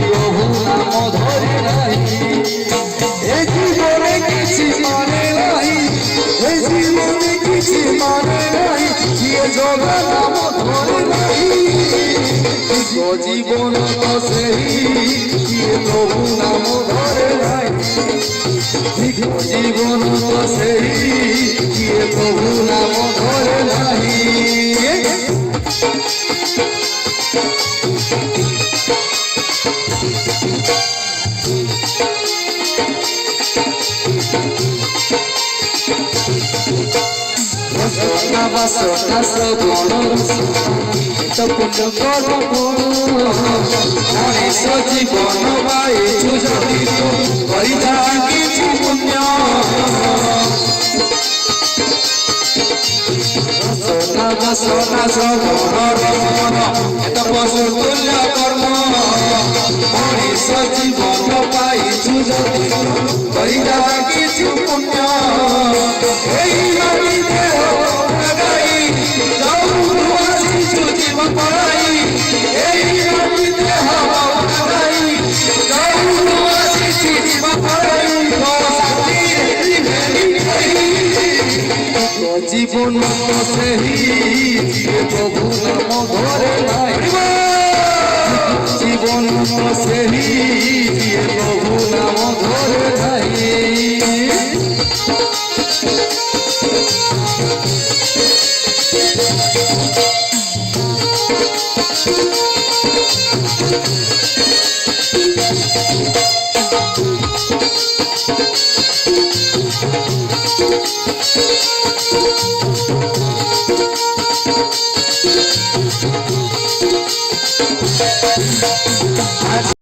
প্রভু নাম ধরে নাই এ জীবনে কিছু মানে নাই এ জীবনে কিছু মানে নাই যে জগা নাম ধরে নাই জীবন তো সেই প্রভু নাম ধরে নাই জীবন তো সেই প্রভু নাম ধরে নাই বাসনা শ্রবণ তো পুণ্য কর্ম মଣିষ জীবন পাইছু যদি করিতা কিছু পুণ্য বাসনা শ্রবণ তো পশু তুল্য কর্ম মনিষ জীবন পাইছু যদি করিতা কিছু পুণ্য এই মাটি দেহ লাগাই যাও আসিছু জীবন পড়াই এই মাটি দেহ লাগাই যাও আসিছু জীবন পড়াই জীবন সেই প্রভু নাম ধরে নাই জীবন সেই প্রভু নাম ধরে নাই আজ